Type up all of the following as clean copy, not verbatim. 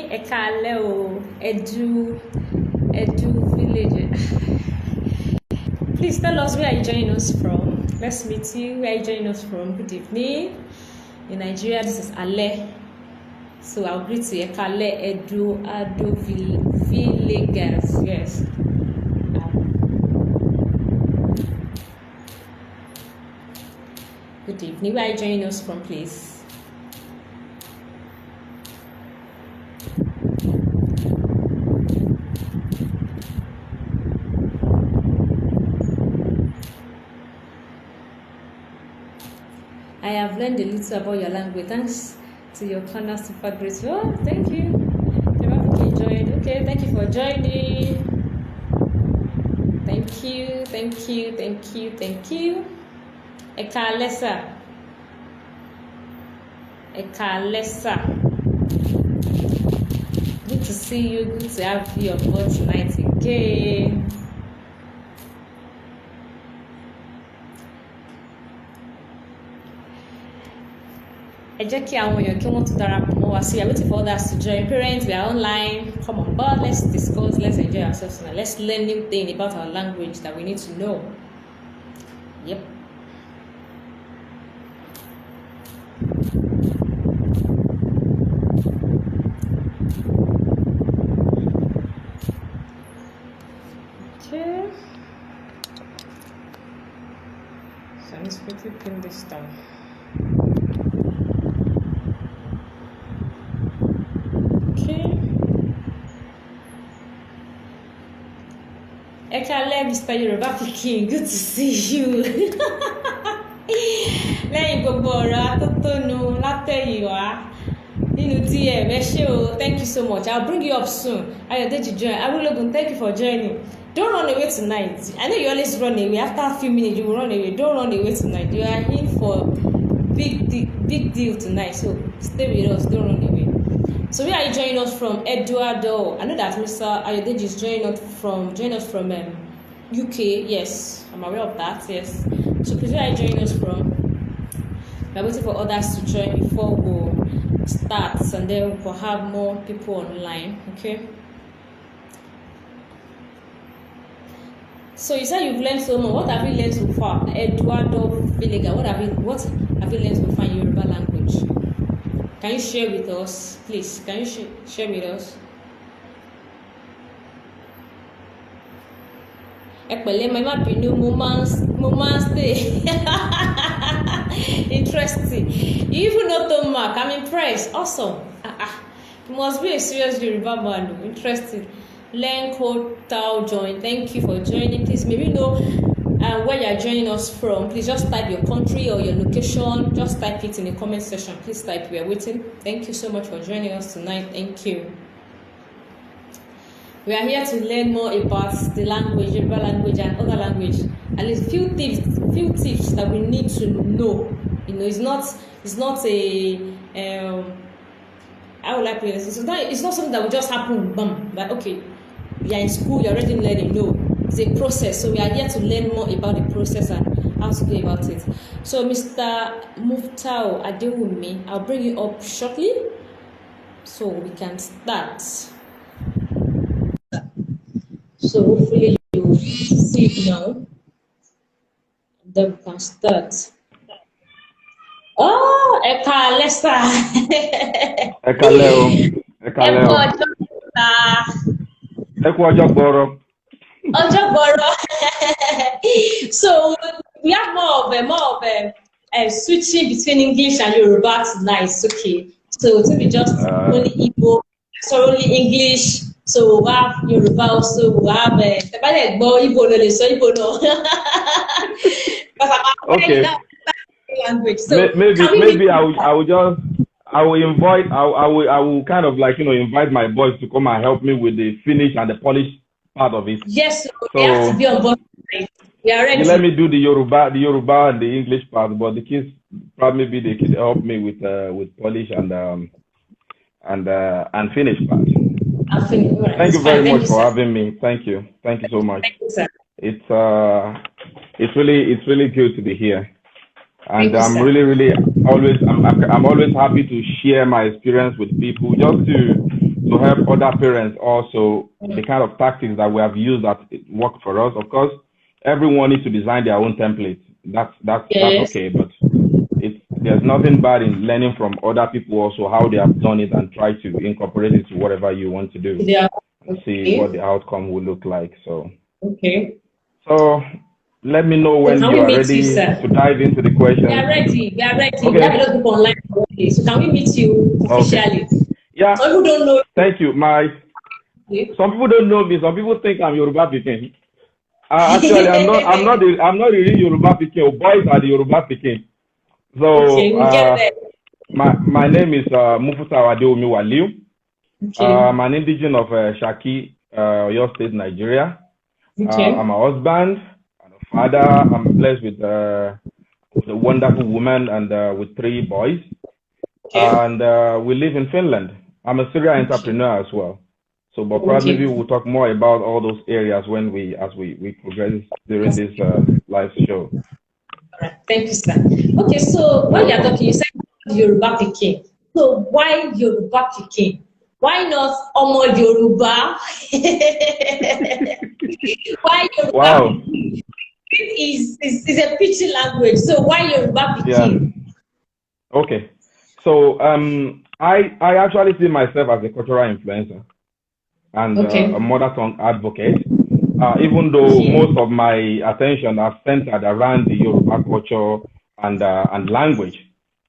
Ekaleo, Edu Village. Please tell us where are you joining us from. Let's meet you. Where are you joining us from? Good evening. In Nigeria, this is Ale. So I'll greet you. Ekale, Edu Villagers. Yes. Good evening. Where are you joining us from, please? I have learned a little about your language. Thanks to your corner super great. Oh, thank you. Joined. Okay, thank you for joining. Thank you. Ekalesa. Good to see you. Good to have you on board tonight again. Ejeki àwọn èèyàn kí wọ́n tún darapọ̀ mọ́ wa sí. I'm waiting for others to join. Parents, we are online. Come on board. Let's discuss. Let's enjoy ourselves now. Let's learn new things about our language that we need to know. Yep. Okay. So let's quickly pin this down. Ekale, Mr. Yoruba Pikin, good to see you. Lẹ́yìn gbogbo ọ̀rọ̀ atótónu látẹ̀yìnwá nínú DM, ẹ ṣé o, thank you so much. I'll bring you up soon. Ayodeji join. Awologun, thank you for joining. Don't run away tonight. I know you always run away. After a few minutes, you will run away. Don't run away tonight. You are in for big deal tonight. So stay with us. Don't run away. So where are you joining us from? Eduardo. I know that Mr. Ayodeji is joining us from UK. Yes, I'm aware of that. Yes. So please, where are you joining us from? We're waiting for others to join before we start, and then we'll have more people online. Okay. So you said you've learned so much. What have you learned so far? Eduardo Villega, what have you learned so far in Yoruba language? Can you share with us, please? Can you share with us? Epele, my map binu mo stay. Interesting. You even know Tom Mark. I'm impressed. Awesome. You must be a serious Yoruba man. Interesting. Lenko Tao join. Thank you for joining. Please, maybe know where you are joining us from. Please just type your country or your location. Just type it in the comment section. Please type. We are waiting. Thank you so much for joining us tonight. Thank you. We are here to learn more about the language, Yoruba language, and other language. At least few tips that we need to know. You know, it's not a how would I put this? It's not something that will just happen. Bam. Like okay, you're in school, you're already learning. No, it's a process. So we are here to learn more about the process and how to go about it. So Mr. Muftau Adewumi, I'll bring you up shortly, so we can start. So hopefully you see it now. Then we can start. Oh, Ekalesa. Ekaleo. So we have more of a switching between English and Yoruba tonight. Okay. So to be just only Igbo, so only English. So we have Yoruba also. We have Okay. Language. So maybe I will kind of like invite my boys to come and help me with the Finnish and the Polish part of it. Yes, so we have to be on board. We are ready. Let me do the Yoruba and the English part, but the kids probably they can help me with Polish and Finnish part. Right. Thank you very much for having me. Thank you so much. Thank you, sir. It's really good to be here. And I'm always happy to share my experience with people, just to help other parents also the kind of tactics that we have used that work for us. Of course, everyone needs to design their own template. That's okay, but there's nothing bad in learning from other people also how they have done it and try to incorporate it to whatever you want to do and see what the outcome will look like. So let me know when you are ready to dive into the questions. We are ready. We have a lot of people online already. So can we meet you officially? Okay. Yeah. Some people don't know. Thank you. Some people don't know me. Some people think I'm Yoruba Pikin. Actually, I'm not really Yoruba Pikin. Boys are the Yoruba Pikin. So my name is Mufuta Adeomi Waliu. I'm an indigenous of Shaki, Oyo State, Nigeria. I'm a husband and a father. I'm blessed with a wonderful woman and with 3 boys. And we live in Finland. I'm a serial entrepreneur as well. So, but probably we will talk more about all those areas as we progress during this live show. All right, thank you, sir. Okay, so when you're talking, you said Yoruba Pikin. So why Yoruba Pikin? Why not Omo Yoruba? Why Yoruba? Wow. It is a pidgin language. So why Yoruba Pikin? Yeah. Okay. So I actually see myself as a cultural influencer and a mother tongue advocate. Even though most of my attention are centered around the Yoruba culture and language,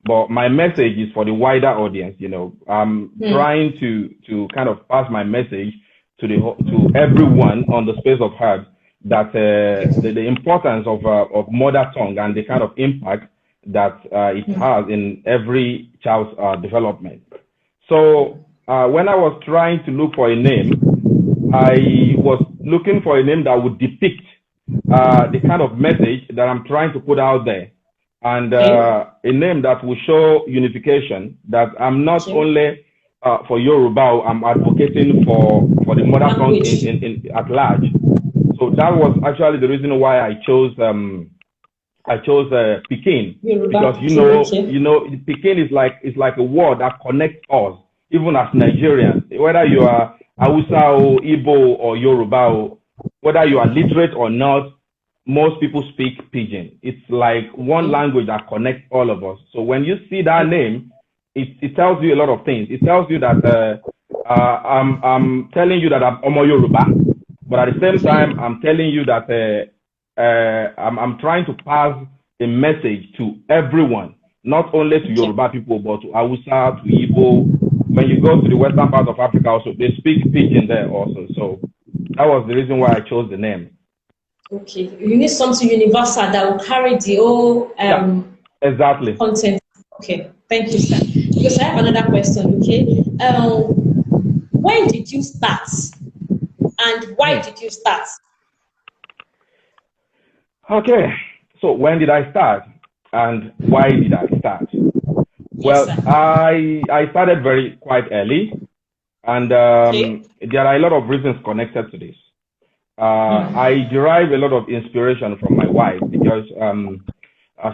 but my message is for the wider audience. You know, I'm trying to kind of pass my message to everyone on the space of heart that the importance of mother tongue and the kind of impact that it has in every child's development. So when I was trying to look for a name, I was looking for a name that would depict the kind of message that I'm trying to put out there, and a name that will show unification, that I'm not only for Yoruba, I'm advocating for the mother tongue at large. So that was actually the reason why I chose Pikin, because you know Pikin is like a word that connects us, even as Nigerians, whether you are Hausa or Igbo or Yoruba, whether you are literate or not, most people speak Pidgin. It's like one language that connects all of us. So when you see that name, it tells you a lot of things. It tells you that I'm telling you that I'm Omo Yoruba, but at the same time, I'm telling you that I'm trying to pass a message to everyone, not only to Yoruba people, but to Hausa, to Igbo. When you go to the western part of Africa also, they speak Pidgin there also. So that was the reason why I chose the name. Okay, you need something universal that will carry the whole exactly content. Okay, thank you, sir. Because I have another question, okay? When did you start? And why did you start? Okay, so when did I start? And why did I start? Well, I started quite early, and there are a lot of reasons connected to this. I derive a lot of inspiration from my wife, because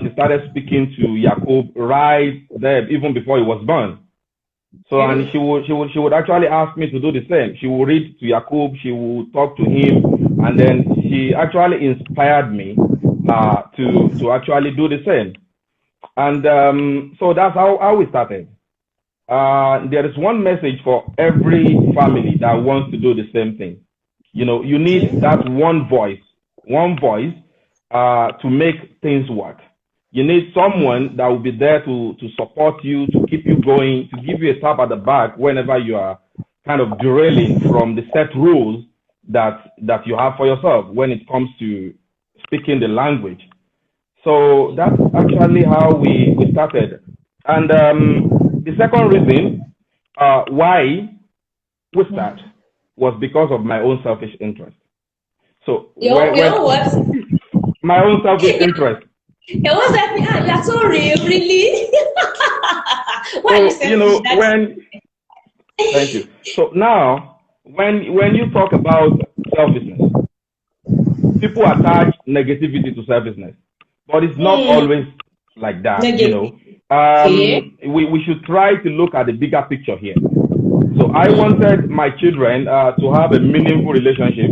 she started speaking to Yakub right there, even before he was born. So, and she would actually ask me to do the same. She would read to Yakub, she would talk to him, and then she actually inspired me to actually do the same. And so that's how we started. There is one message for every family that wants to do the same thing. You know, you need that one voice to make things work. You need someone that will be there to support you, to keep you going, to give you a tap at the back whenever you are kind of derailing from the set rules that you have for yourself when it comes to speaking the language. So that's actually how we started. And the second reason why we start was because of my own selfish interest. So my own selfish interest. It was that you're so real, really. Why so, you know, thank you. So now, when you talk about selfishness, people attach negativity to selfishness, but it's not always like that. You know, we should try to look at the bigger picture here. So I wanted my children to have a meaningful relationship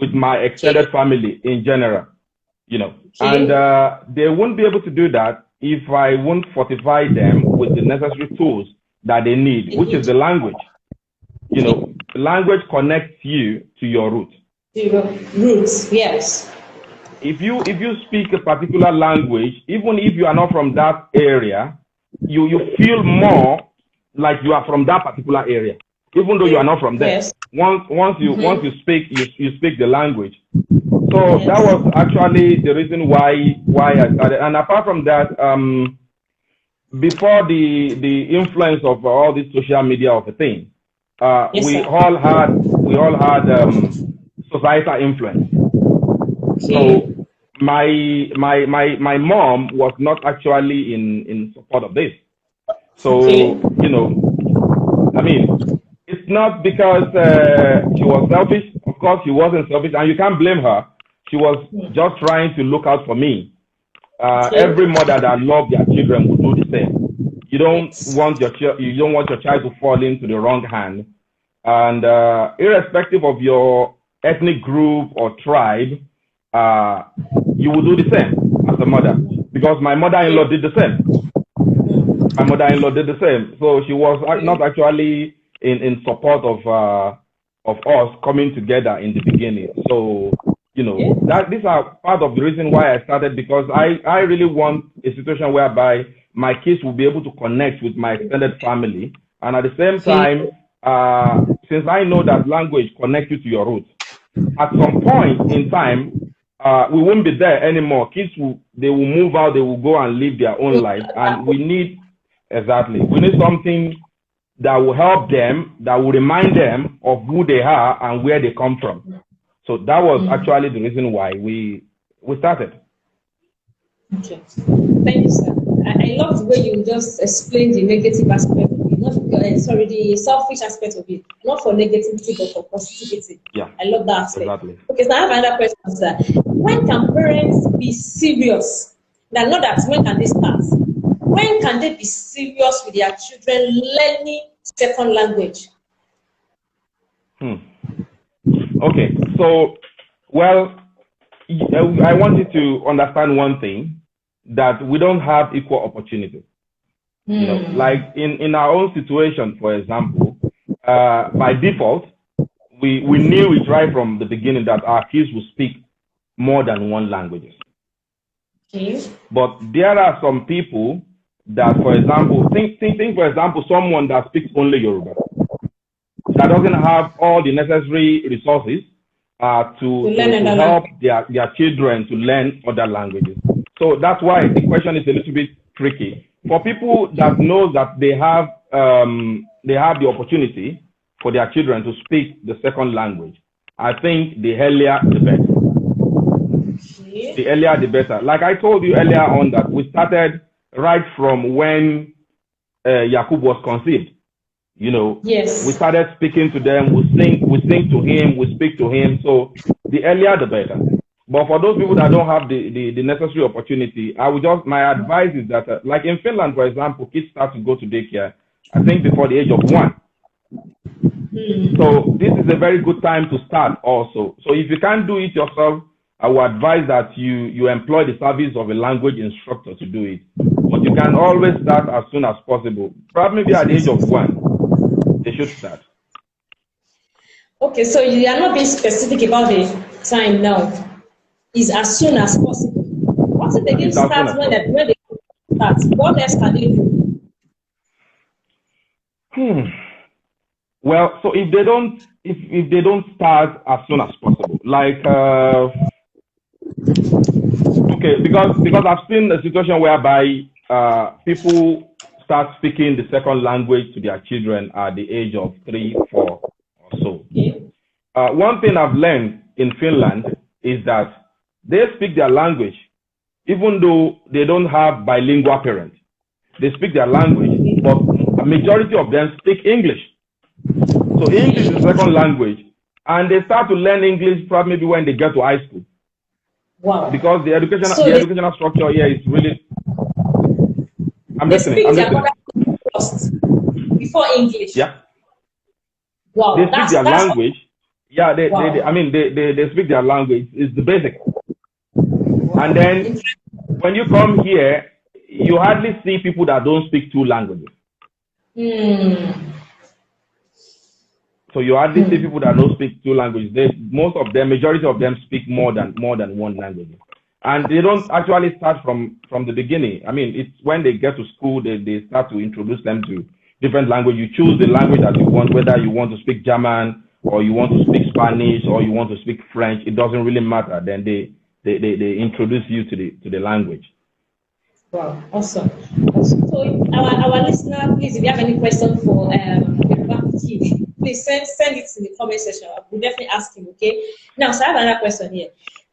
with my extended family in general, you know, and they won't be able to do that if I won't fortify them with the necessary tools that they need, which is the language. You know, language connects you to your roots. Your roots, yes. If you speak a particular language, even if you are not from that area, you feel more like you are from that particular area, even though you are not from there. Yes. Once you speak, you speak the language. So that was actually the reason why I started. And apart from that, before the influence of all this social media of a thing, we all had societal influence. So my mom was not actually in support of this. So you know, I mean, it's not because she was selfish. Of course, she wasn't selfish, and you can't blame her. She was just trying to look out for me. Every mother that loves their children would do the same. You don't want your child to fall into the wrong hand, and irrespective of your ethnic group or tribe, you will do the same as a mother. Because my mother-in-law did the same. My mother-in-law did the same. So she was not actually in support of us coming together in the beginning. So, you know, these are part of the reason why I started, because I really want a situation whereby my kids will be able to connect with my extended family. And at the same time, since I know that language connects you to your roots, at some point in time, we won't be there anymore. Kids will move out, they will go and live their own life. And we need something that will help them, that will remind them of who they are and where they come from. So that was actually the reason why we started. Okay. Thank you, sir. I love the way you just explained the negative aspect of it, the selfish aspect of it, not for negativity but for positivity. Yeah. I love that aspect. Exactly. Okay, so I have another question, sir. When can parents be serious? Now, not that when can they start? When can they be serious with their children learning second language? Okay, so, well, I want you to understand one thing, that we don't have equal opportunity. You know, like in our own situation, for example, by default, we knew it right from the beginning that our kids will speak more than one language. But there are some people that, for example, think for example, someone that speaks only Yoruba, that doesn't have all the necessary resources to help their children to learn other languages. So that's why the question is a little bit tricky. For people that know that they have the opportunity for their children to speak the second language, I think the earlier the better. The earlier the better. Like I told you earlier on, that we started right from when Yakub was conceived. You know, we started speaking to them. We sing to him. We speak to him. So the earlier the better. But for those people that don't have the necessary opportunity, my advice is that, like in Finland, for example, kids start to go to daycare, I think before the age of 1. So this is a very good time to start also. So if you can't do it yourself, I would advise that you employ the service of a language instructor to do it. But you can always start as soon as possible. Probably maybe at the age of 1, they should start. Okay, so you are not being specific about the time now. Is as soon as possible. What if they didn't start when they start? What else can they do? Well, so if they don't start as soon as possible, like okay, because I've seen a situation whereby people start speaking the second language to their children at the age of 3, 4 or so. One thing I've learned in Finland is that they speak their language, even though they don't have bilingual parents. They speak their language, but a majority of them speak English. So English is the second language, and they start to learn English probably maybe when they get to high school. Wow! Because the educational structure here is really. I'm listening. First before English. Yeah. Wow, they speak their language. Yeah, they speak their language. It's the basic. Wow. And then when you come here, you hardly see people that don't speak two languages. So you hardly see people that don't speak two languages. Majority of them speak more than one language. And they don't actually start from the beginning. I mean, it's when they get to school, they start to introduce them to different language. You choose the language that you want, whether you want to speak German or you want to speak Spanish or you want to speak French. It doesn't really matter. Then they introduce you to the language. Wow, awesome. So our listener, please, if you have any question for please send it in the comment section. We'll definitely ask him. Okay. Now, so I have another question here.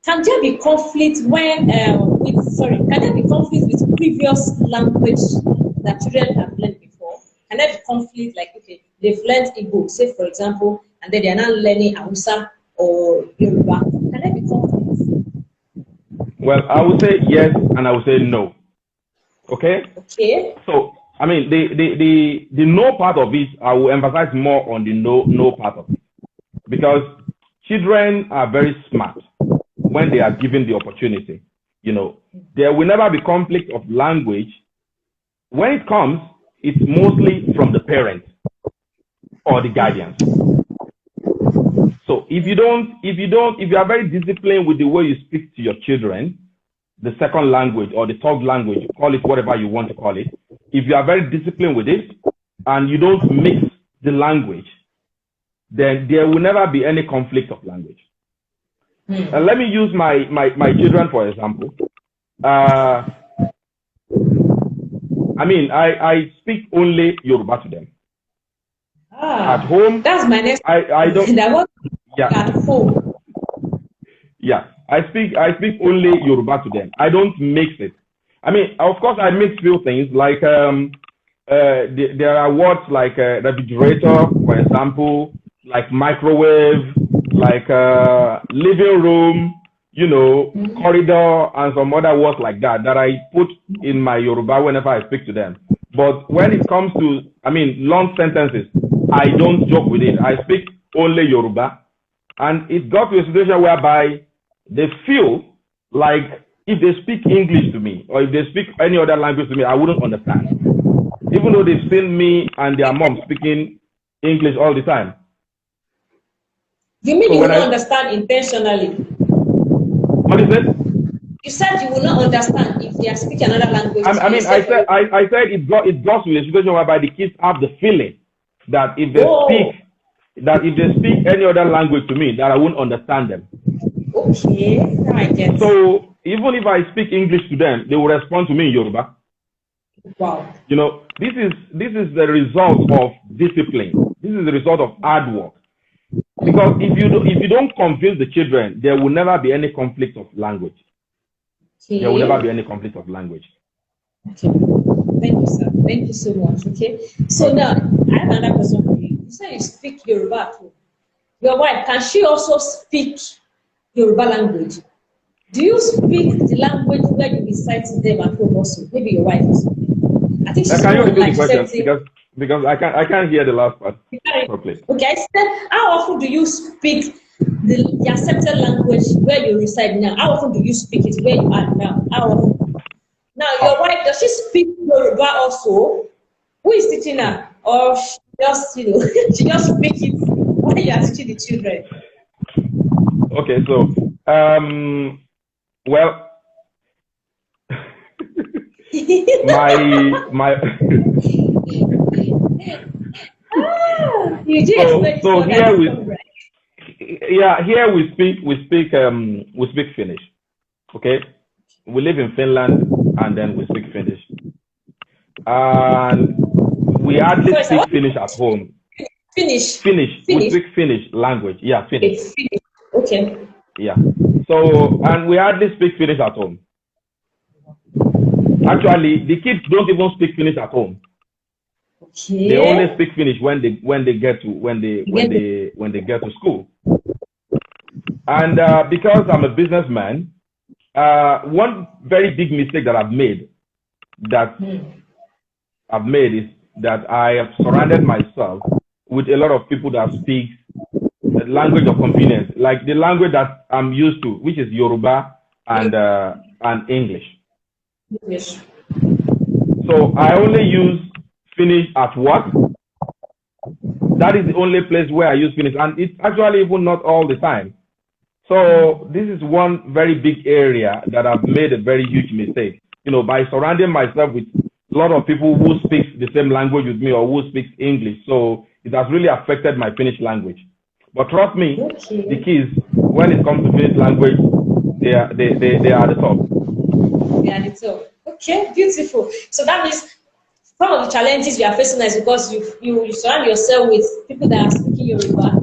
Can there be conflict can there be conflict with previous language that children have learned before? Can there be conflict, like, okay, they've learned Igbo, say for example, and then they are now learning Hausa or Yoruba? Can there be conflict? Well, I would say yes, and I would say no. Okay. Okay. So, I mean, the no part of it, I will emphasize more on the no part of it, because children are very smart when they are given the opportunity. You know, there will never be conflict of language. When it comes, it's mostly from the parent or the guardians. So if you are very disciplined with the way you speak to your children, the second language or the third language, call it whatever you want to call it, if you are very disciplined with it and you don't mix the language, then there will never be any conflict of language. Let me use my children for example. I speak only Yoruba to them. At home, that's my next. I don't. At home. Yeah, I speak only Yoruba to them. I don't mix it. I mean, of course, I mix few things like there are words like refrigerator, for example, like microwave, like living room, corridor, and some other words like that I put in my Yoruba whenever I speak to them. But when it comes to, long sentences, I don't joke with it. I speak only Yoruba. And it got to a situation whereby they feel like if they speak English to me or if they speak any other language to me, I wouldn't understand. Even though they've seen me and their mom speaking English all the time. You mean you will not understand intentionally? What is it? You said you will not understand if they are speaking another language. I said it got to a situation whereby the kids have the feeling that if they speak any other language to me, that I won't understand them. Okay, I get it. So even if I speak English to them, they will respond to me in Yoruba. Wow. This is the result of discipline. This is the result of hard work. Because if you don't convince the children, there will never be any conflict of language. Okay. There will never be any conflict of language. Okay. Thank you, sir. Thank you so much. Okay. So now I have another question for you. You say you speak Yoruba too. Your wife, can she also speak Yoruba language? Do you speak the language where you recite them at home also? Maybe your wife also. I think she's can you repeat the question? Because I can't hear the last part properly. Okay, I said, how often do you speak the accepted language where you reside now? How often do you speak it where you are now? How often? Now, your wife, does she speak Yoruba also? Who is teaching her? Or she just, she just speak it when you are teaching the children? Okay, so, well, my so here we speak Finnish. Okay, we live in Finland and then we speak Finnish, and we hardly speak Finnish at home. Finnish. We speak Finnish language. Yeah, Finnish. Okay. Yeah. So, and we hardly speak Finnish at home. Actually, the kids don't even speak Finnish at home. Okay. They only speak Finnish when they get to school. And because I'm a businessman, one very big mistake that I've made is that I have surrounded myself with a lot of people that speak the language of convenience, like the language that I'm used to, which is Yoruba and English. Yes. So I only use Finnish at work. That is the only place where I use Finnish, and it's actually even not all the time. So this is one very big area that I've made a very huge mistake. You know, by surrounding myself with a lot of people who speak the same language with me or who speaks English. So it has really affected my Finnish language. But trust me, the kids, when it comes to Finnish language, they are the top. They are the top. Okay, beautiful. So that means some of the challenges you are facing is because you surround yourself with people that are speaking Yoruba,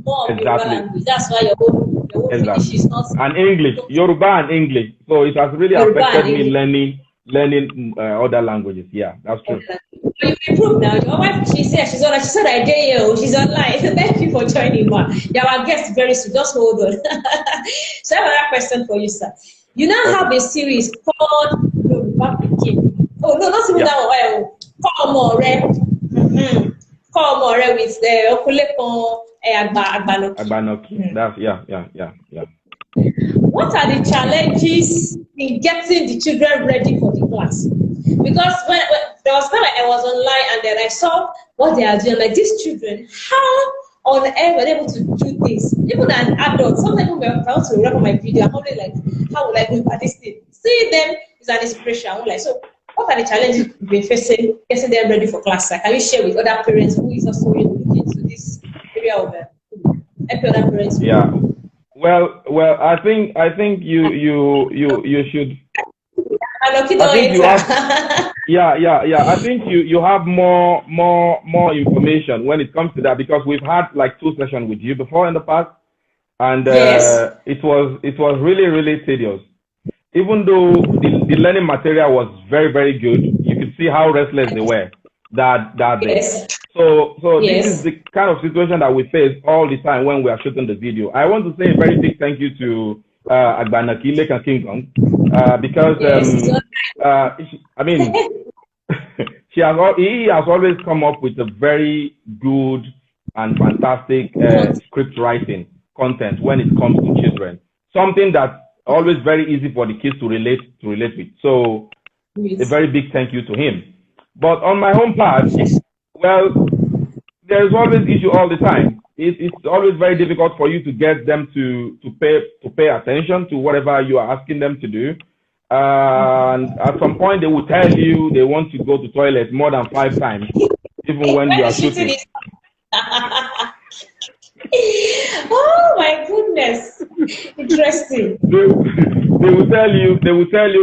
more of Yoruba language. That's why your whole Finnish is not. And English, Yoruba and English. So it has really affected me learning other languages. Yeah, that's true. You improved now. Your wife, she said I dare you. She's online. Thank you for joining, ma. You are our guest very soon. Just hold on. So I have another question for you, sir. You now have a series called Yoruba Pikin. Oh no, not even that one. Come on, Come on, with the Okulepon Agbanoki. That's yeah. What are the challenges in getting the children ready for the class? Because when there was time I was online and then I saw what they are doing, like these children, how on earth were they able to do this? Even an adult, sometimes when I want to record my video, I'm always like, how will I do this thing? Seeing them is an inspiration. I'm like, so what are the challenges you've been facing getting them ready for class? Like, can you share with other parents who is also looking into this area of help other parents? Yeah. Well, I think you should. I think you have, I think you have more information when it comes to that, because we've had like 2 sessions with you before in the past, and yes. it was really tedious. Even though the learning material was very good, you could see how restless they were that day. Yes. So yes. This is the kind of situation that we face all the time when we are shooting the video. I want to say a very big thank you to Agbanaki Lekan King, because I mean he has always come up with a very good and fantastic script writing content when it comes to children. Something that's always very easy for the kids to relate with. So a very big thank you to him. But on my home part, well, there's always issue all the time. It's always very difficult for you to get them to pay attention to whatever you are asking them to do. And at some point, they will tell you they want to go to the toilet more than 5 times, even when you are shooting. Oh my goodness! Interesting. They will tell you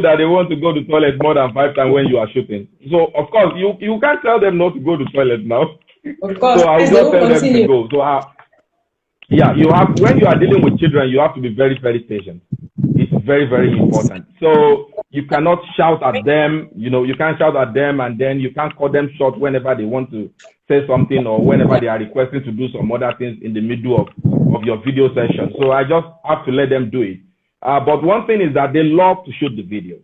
that they want to go to the toilet more than 5 times when you are shooting. So of course you can't tell them not to go to the toilet now. Of course. So I will just tell them to go. So you have, when you are dealing with children, you have to be very patient. It's very important. So you cannot shout at them. You can't shout at them, and then you can't cut them short whenever they want to say something or whenever they are requesting to do some other things in the middle of your video session. So I just have to let them do it. But one thing is that they love to shoot the video.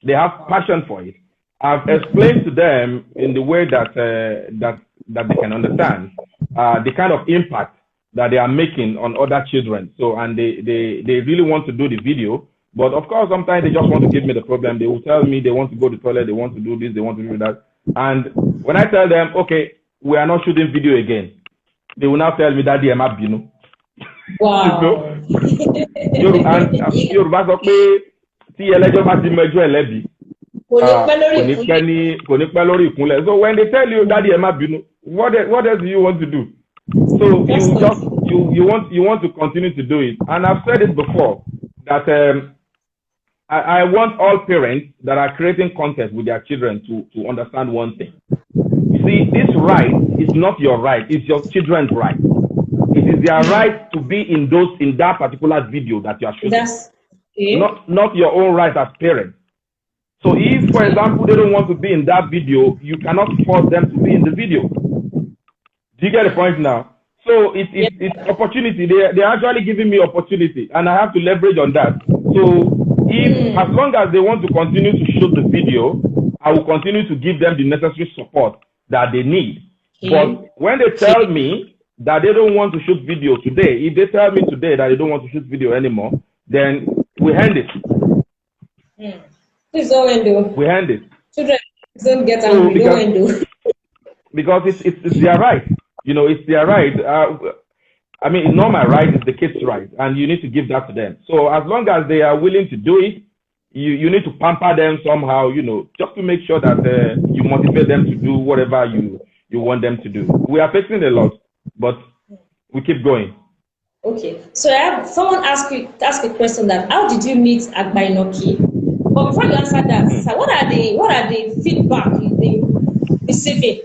They have passion for it. I've explained to them in the way that they can understand the kind of impact that they are making on other children. So, and they really want to do the video. But of course, sometimes they just want to give me the problem. They will tell me they want to go to the toilet, they want to do this, they want to do that. And when I tell them, okay, we are not shooting video again, they will now tell me that they are not, Wow. Yorùbá sọ pé tí ẹlẹ́jọ́ bá ti mẹjọ́ ẹlẹ́bi kò ní pẹ́ lórí ìkúnlẹ̀. So when they tell you daddy ẹ má bínú, what else do you want to do? So you want to continue to do it. And I've said it before that I want all parents that are creating content with their children to understand one thing. You see, this right is not your right, it's your children's right. It is their right to be in that particular video that you are shooting. That's okay. Not your own right as parents. So if, for example, they don't want to be in that video, you cannot force them to be in the video. Do you get the point now? So it's opportunity. They're actually giving me opportunity, and I have to leverage on that. So as long as they want to continue to shoot the video, I will continue to give them the necessary support that they need. But when they tell me that they don't want to shoot video today, if they tell me today that they don't want to shoot video anymore, then we end it. Please don't end. We end it. Children don't get angry. Don't end. Because it's their right. You know, it's their right. I mean, it's not my right, it's the kids' right. And you need to give that to them. So as long as they are willing to do it, you need to pamper them somehow, you know, just to make sure that you motivate them to do whatever you want them to do. We are facing a lot, but we keep going. Okay. So I have someone ask a question that how did you meet Agba Inoki? But before you answer that, sir, what are the feedback you've been receiving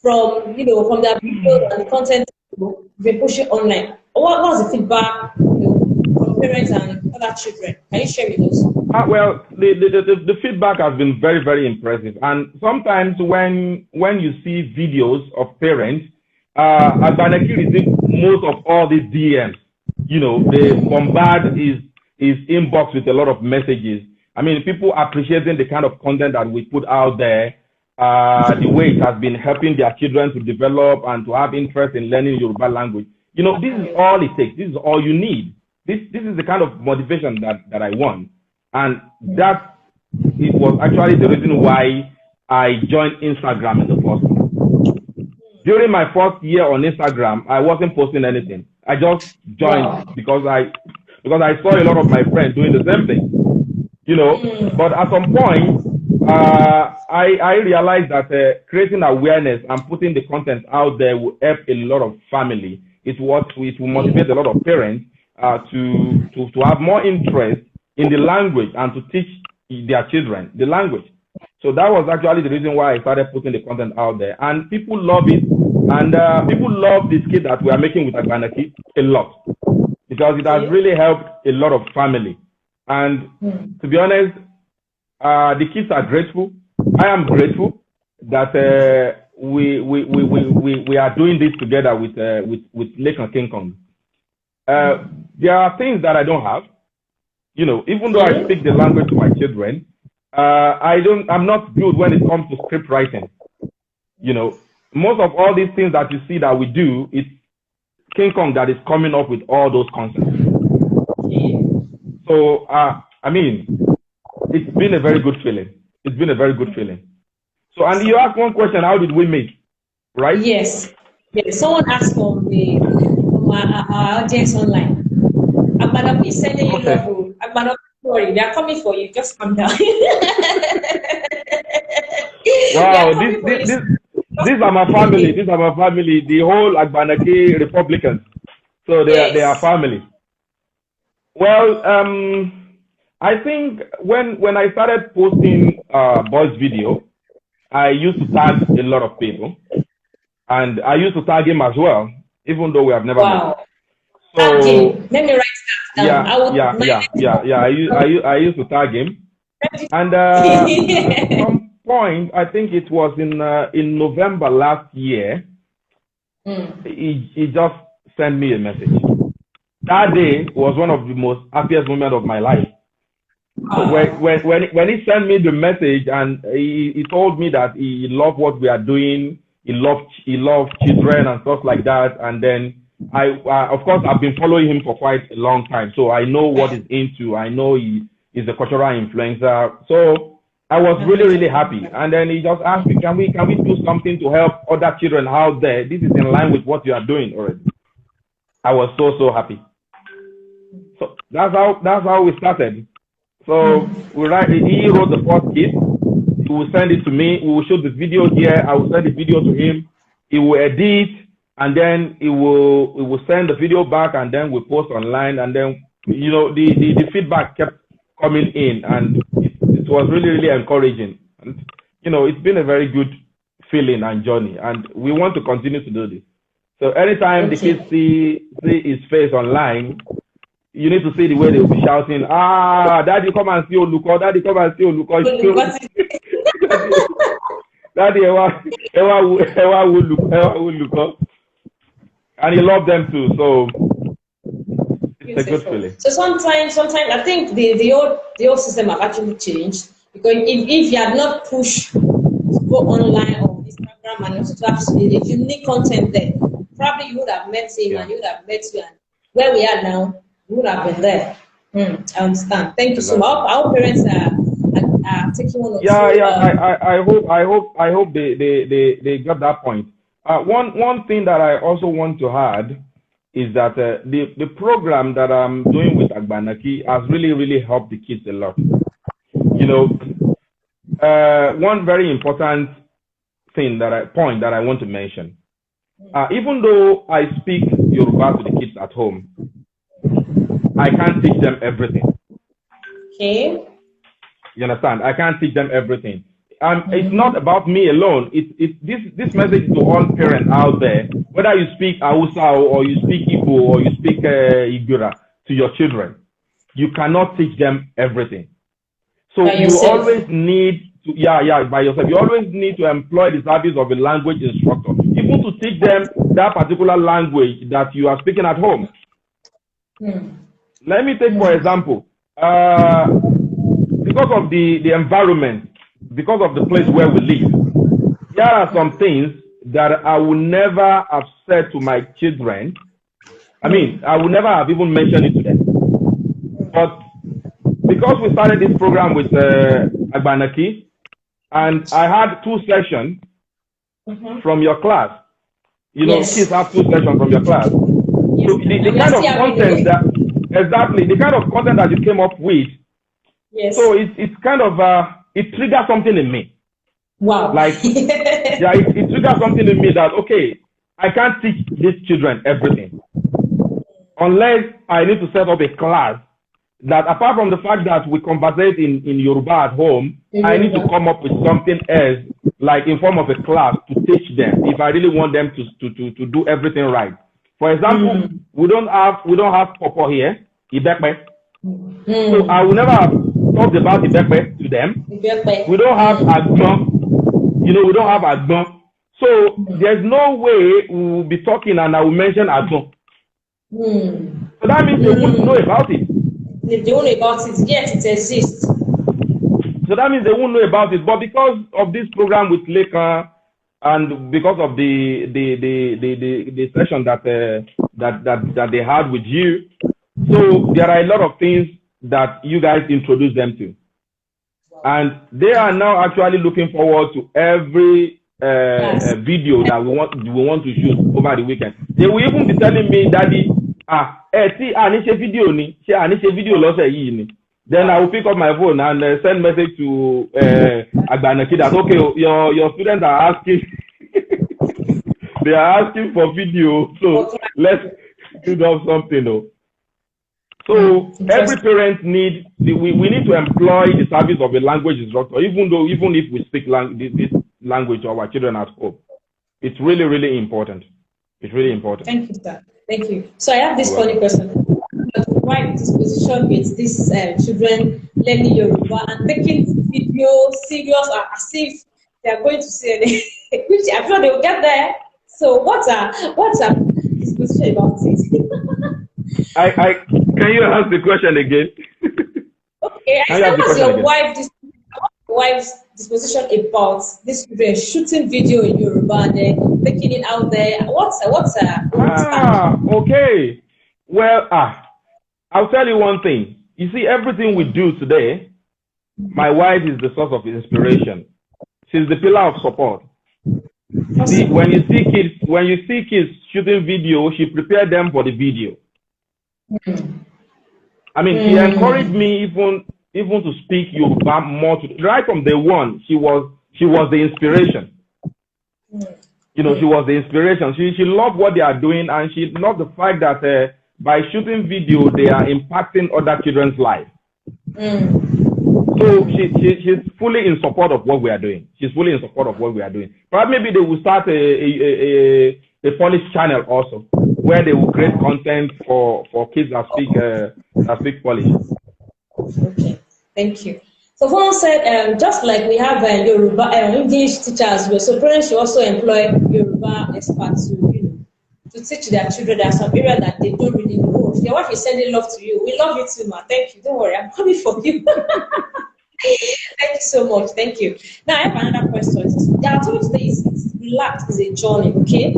from the videos and the content you've been pushing online? What was the feedback from parents and other children? Can you share with us? Well, the feedback has been very, very impressive. And sometimes when you see videos of parents, Agba Inoki receives most of all these DMs. You know, they bombard his inbox with a lot of messages. I mean, people appreciating the kind of content that we put out there, the way it has been helping their children to develop and to have interest in learning Yoruba language. You know, this is all it takes. This is all you need. This is the kind of motivation that I want. And that it was actually the reason why I joined Instagram in the first place. During my first year on Instagram, I wasn't posting anything. I just joined because I saw a lot of my friends doing the same thing. You know, but at some point, I realized that creating awareness and putting the content out there will help a lot of family. It will motivate a lot of parents to have more interest in the language and to teach their children the language. So that was actually the reason why I started putting the content out there. And people love it. And people love the skit that we are making with Agba Inoki a lot. Because it has really helped a lot of family. And to be honest, the kids are grateful. I am grateful that we are doing this together with Lekan King Kong. There are things that I don't have. You know, even though I speak the language to my children, I'm not good when it comes to script writing. You know, most of all these things that you see that we do, it's King Kong that is coming up with all those concepts. So, I mean, it's been a very good feeling. It's been a very good feeling. So, and you asked one question, how did we meet, right? Yes. Someone asked from our audience online. Agba Inoki is sending you love. Agba Inoki, sorry, they are coming for you. Just calm down. Wow, these are my family. These are my family. The whole Agba Inoki Republicans. So they are family. Well, I think when I started posting Boy's video, I used to tag a lot of people, and I used to tag him as well, even though we have never met. So, let me write that down. I used to tag him, and at some point, I think it was in November last year, he just sent me a message. That day was one of the most happiest moments of my life. When he sent me the message and he told me that he loved what we are doing, he loved children and stuff like that, and then of course I've been following him for quite a long time, so I know what he's into. I know he is a cultural influencer, so I was really happy. And then he just asked me, can we do something to help other children out there? This is in line with what you are doing already. I was so happy. So that's how we started. So he wrote the first kit. He will send it to me. We will shoot the video here. I will send the video to him. He will edit, and then he will send the video back, and then we post online. And then the feedback kept coming in, and it was really encouraging. And it's been a very good feeling and journey, and we want to continue to do this. So anytime the kids see his face online, you need to see the way they will be shouting, Daddy, come and see Oluko, Daddy, come and see Oluko. Daddy, Ewa will look. And he loved them too, so it's a good feeling. So sometimes I think the old system have actually changed, because if you have not pushed to go online or Instagram program and also to have a unique content there. Probably you would have met him and you would have met you, and where we are now, you would have been there. I understand. Thank you so much. Our parents are taking one of I hope they got that point. One thing that I also want to add is that the program that I'm doing with Agbanaki has really helped the kids a lot. You know, one very important point that I want to mention. Even though I speak Yoruba to the kids at home, I can't teach them everything. Okay. You understand? I can't teach them everything. It's not about me alone. This message to all parents out there, whether you speak Hausa or you speak Igbo or you speak Igura to your children, you cannot teach them everything. So you always need to, by yourself. You always need to employ the service of a language instructor, even to teach them that particular language that you are speaking at home. Let me take, for example, because of the environment, because of the place where we live, there are some things that I will never have said to my children. I mean, I would never have even mentioned it to them. But because we started this program with Agbanaki, and I had 2 sessions from your class. You know, kids have 2 sessions from your class. So the kind of content the kind of content that you came up with. So it's kind of it triggers something in me. Wow. Like it triggers something in me that okay, I can't teach these children everything unless I need to set up a class that, apart from the fact that we conversate in Yoruba at home, I need to come up with something else, like in form of a class to teach them if I really want them to do everything right. For example, we don't have Popo here, Ibekbe. So I will never have talked about Ibekbe to them. We don't have Agbon. You know, we don't have Agbon. So there's no way we will be talking and I will mention Agbon. So that means they won't know about it. They don't know about it, yet it exists. So that means they won't know about it. But because of this program with Leka, and because of the session that they had with you, so there are a lot of things that you guys introduce them to, and they are now actually looking forward to every video that we want to shoot over the weekend. They will even be telling me, Daddy, video ni, video then I will pick up my phone and send message to Agbanaki that okay, your students are asking they are asking for video, so let's do something though. So every parent we need to employ the service of a language instructor, even if we speak this language to our children at home. It's really important. It's really important. Thank you, sir. Thank you. So I have this funny question. Why this position with these children learning Yoruba and taking video serious as if they are going to say anything, which I'm sure they will get there. So what's this position about it? Can you ask the question again? Okay, what's your wife's disposition about this children shooting video in Yoruba and then taking it out there? Okay. Well, I'll tell you one thing. You see, everything we do today, my wife is the source of inspiration. She's the pillar of support. See, when you see kids shooting video, she prepared them for the video. I mean, she encouraged me even to speak Yoruba more. Right from day one, she was the inspiration. You know, she was the inspiration. She loved what they are doing, and she loved the fact that by shooting video, they are impacting other children's lives. So she's fully in support of what we are doing. She's fully in support of what we are doing. Perhaps maybe they will start a Polish channel also, where they will create content for kids that speak Polish. Okay, thank you. So someone said, just like we have Yoruba English teachers, so parents should also employ Yoruba experts to teach their children. There are some areas that they don't really know. Your wife is sending love to you. We love you too, ma. Thank you. Don't worry, I'm coming for you. Thank you so much. Thank you. Now I have another question. I told you that it's relaxed is a journey, okay?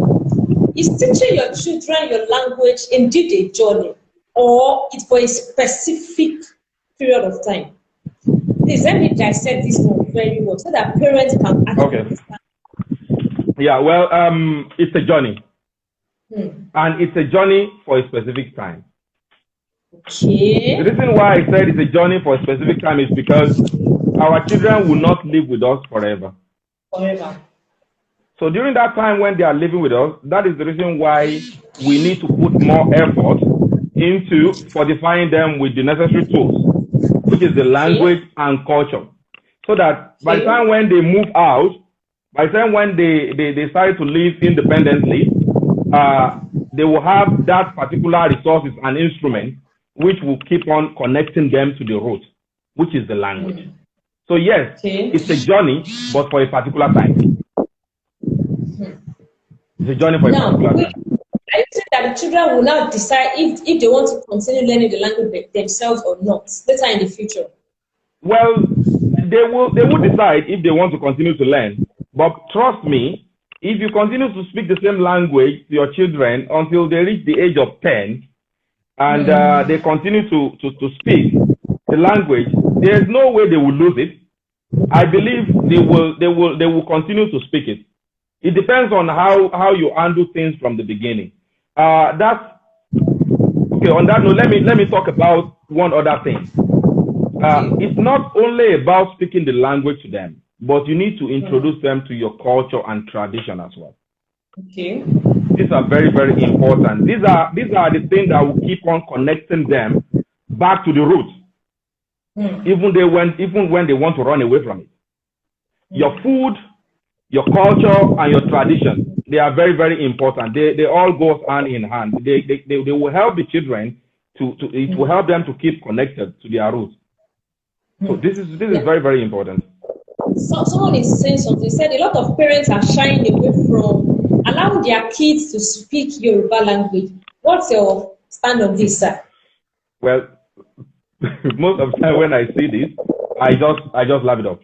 Is teaching your children your language indeed a journey, or it's for a specific period of time? Please let me dissect this one very well so that parents can actually understand. Yeah, well, it's a journey. And it's a journey for a specific time. Okay. The reason why I said it's a journey for a specific time is because our children will not live with us forever. Forever. So during that time when they are living with us, that is the reason why we need to put more effort into fortifying them with the necessary tools, which is the language and culture. So that by the time when they move out, by the time when they decide to live independently, they will have that particular resources and instrument which will keep on connecting them to the root, which is the language. So yes, it's a journey, but for a particular time. It's a journey for a particular time. Are you saying that the children will now decide if they want to continue learning the language themselves or not later in the future? Well, they will decide if they want to continue to learn. But trust me, if you continue to speak the same language to your children until they reach the age of 10, and they continue to speak the language, there's no way they will lose it. I believe they will continue to speak it. It depends on how you handle things from the beginning. That's okay. On that note, let me talk about one other thing. It's not only about speaking the language to them, but you need to introduce them to your culture and tradition as well. Okay. These are very, very important. These are the things that will keep on connecting them back to the roots, even when they want to run away from it. Your food, your culture, and your tradition, they are very, very important. They all go hand in hand. They will help the children it will help them to keep connected to their roots. So this is very, very important. So someone is saying something. He said a lot of parents are shying away from allowing their kids to speak Yoruba language. What's your stand on this, sir? Well, most of the time when I see this, I just laugh it off.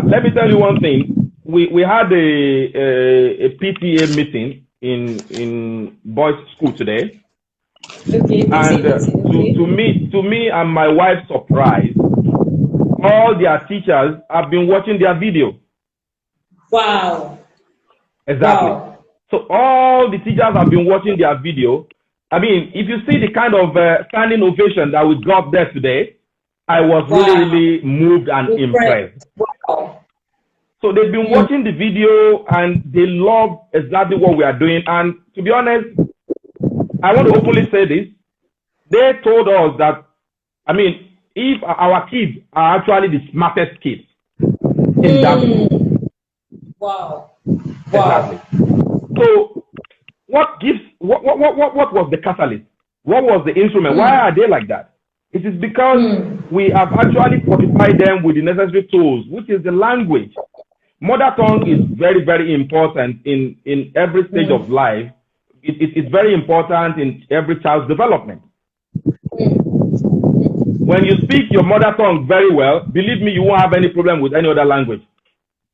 Let me tell you one thing. We had a PTA meeting in boys' school today. Okay. And to me and my wife's surprise, all their teachers have been watching their video. Wow. Exactly. Wow. So all the teachers have been watching their video. I mean, if you see the kind of standing ovation that we got there today, I was really moved and impressed. Wow. So they've been watching the video and they love exactly what we are doing. And to be honest, I want to openly say this. They told us that, I mean, if our kids are actually the smartest kids in that school. Wow. Exactly. So what was the catalyst? What was the instrument? Why are they like that? It is because we have actually fortified them with the necessary tools, which is the language. Mother tongue is very, very important in every stage of life. It's very important in every child's development. When you speak your mother tongue very well, believe me, you won't have any problem with any other language.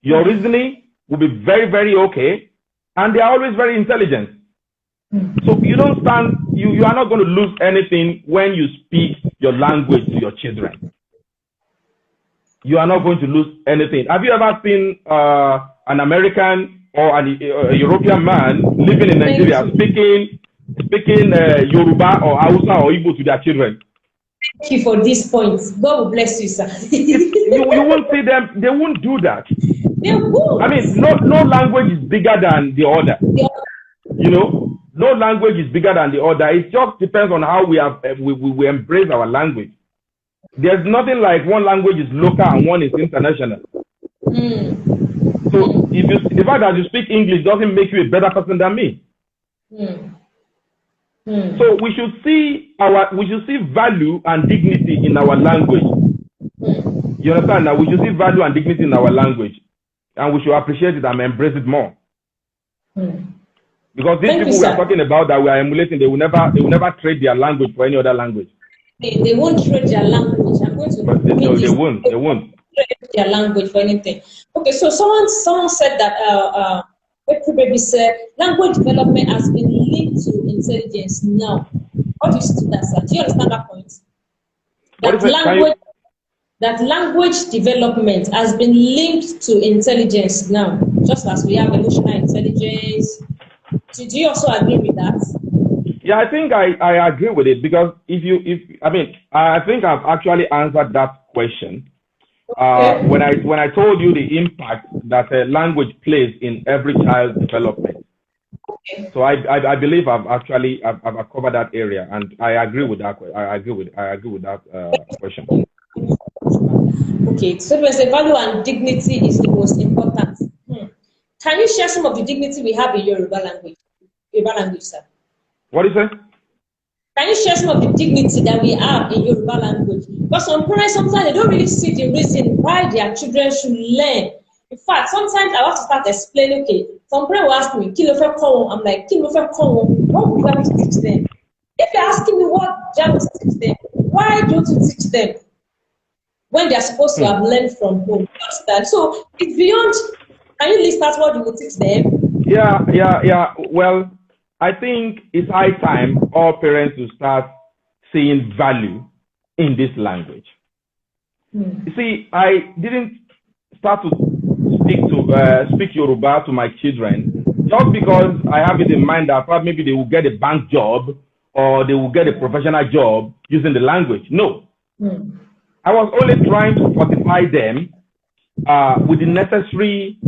Your reasoning will be very, very okay, and they are always very intelligent. So you are not going to lose anything when you speak your language to your children. You are not going to lose anything. Have you ever seen an American or a European man living in Nigeria speaking Yoruba or Hausa or Igbo to their children? Thank you for this point. God will bless you, sir. you won't see them. They won't do that. They won't. I mean, no language is bigger than the other. You know, no language is bigger than the other. It just depends on how we embrace our language. There's nothing like one language is local and one is international. So the fact that you speak English doesn't make you a better person than me. So we should see value and dignity in our language. You understand? Now we should see value and dignity in our language, and we should appreciate it and embrace it more. Because these people we are talking about that we are emulating, they will never trade their language for any other language. they won't trade their language. I'm going to But mean they this. won't. They won't. Trade their language for anything. Okay, so someone said that April Baby said language development has been linked to intelligence now. What do you see to that, sir? Do you understand that point? That language development has been linked to intelligence now, just as we have emotional intelligence. Do you also agree with that? Yeah, I think I agree with it, because I think I've actually answered that question when I told you the impact that language plays in every child's development. Okay. So I believe I've covered that area, and I agree with that. I agree with that question. Okay, so there's a value and dignity is the most important. Can you share some of the dignity we have in Yoruba language? Yoruba language, sir. What is it? Can you share some of the dignity that we have in Yoruba language? Because some parents sometimes they don't really see the reason why their children should learn. In fact, sometimes I have to start explaining. Okay, some parents will ask me, "Kilo fe ko?" I'm like, "Kilo fe ko?" What would you have to teach them? If you're asking me what you have to teach them, why don't you teach them when they're supposed to have learned from home? So it's beyond. Can you list out what you will teach them? Yeah. Well, I think it's high time all parents to start seeing value in this language. You see, I didn't start to speak Yoruba to my children just because I have it in mind that probably maybe they will get a bank job or they will get a professional job using the language. No. I was only trying to fortify them with the necessary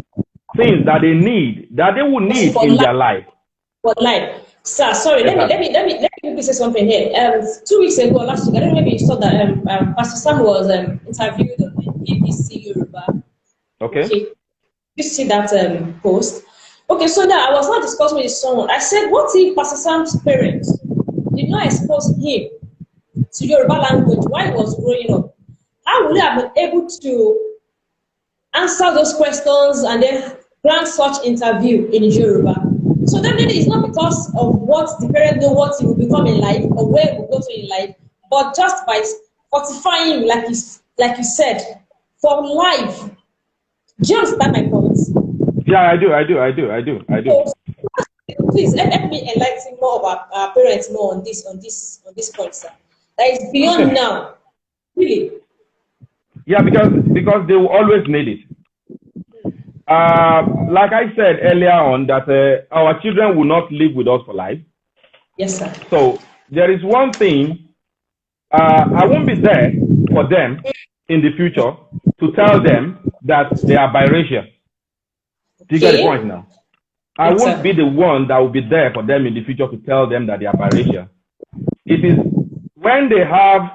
things that they will need in their life. What life? Sir, sorry, let me say something here. 2 weeks ago, last week, I don't know if you saw that Pastor Sam was interviewed on the BBC Yoruba. Okay. You see that post? Okay, so now I was not discussing with someone. I said, what if Pastor Sam's parents did not expose him to Yoruba language while he was growing up? How would he have been able to answer those questions and then grant such interview in Yoruba? So definitely it's not because of what the parents know what he will become in life or where he will go to in life, but just by fortifying, like you said, for life. Do you understand my point? Yeah, I do. So, please help me enlighten more about our parents more on this point, sir. That is beyond now. Really. Yeah, because they will always need it. Like I said earlier on, that our children will not live with us for life. Yes, sir. So there is one thing, I won't be there for them in the future to tell them that they are biracial. Do you get the point now? I won't be the one that will be there for them in the future to tell them that they are biracial. It is when they have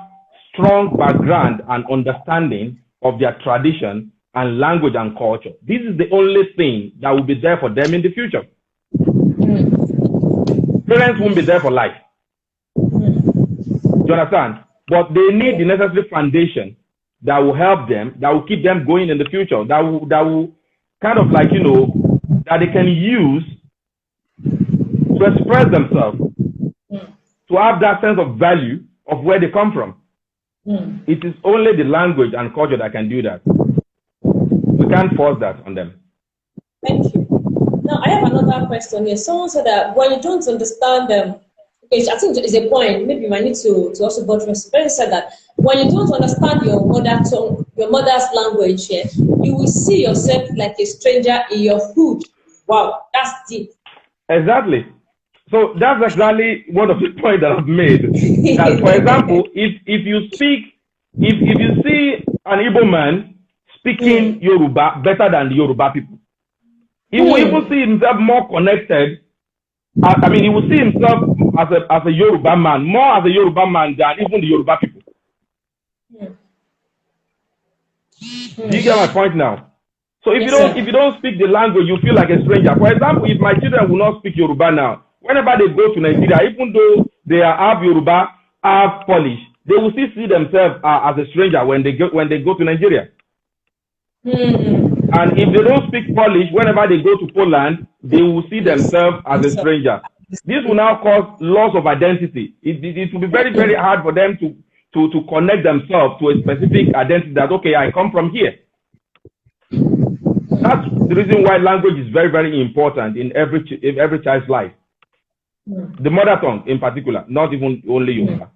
strong background and understanding of their tradition and language and culture. This is the only thing that will be there for them in the future. Parents won't be there for life. Do you understand? But they need the necessary foundation that will help them, that will keep them going in the future, that will kind of like, that they can use to express themselves, to have that sense of value of where they come from. It is only the language and culture that can do that. We can't force that on them. Thank you. Now, I have another question here. Someone said that when you don't understand them, okay, I think it's a point, maybe you might need to also buttress. But said that when you don't understand your mother tongue, your mother's language, you will see yourself like a stranger in your food. Wow, that's deep. Exactly. So that's exactly one of the points that I've made. That, for example, if you see an Igbo man speaking Yoruba better than the Yoruba people, he will even see himself more connected. He will see himself as a Yoruba man, more as a Yoruba man than even the Yoruba people. Do you get my point now? So if you don't speak the language, you feel like a stranger. For example, if my children will not speak Yoruba now, whenever they go to Nigeria, even though they are half Yoruba, half Polish, they will still see themselves as a stranger when they go to Nigeria. And if they don't speak Polish, whenever they go to Poland, they will see themselves as a stranger. This will now cause loss of identity. It will be very, very hard for them to connect themselves to a specific identity that, okay, I come from here. That's the reason why language is very, very important in every child's life. The mother tongue in particular, not even only Yoruba.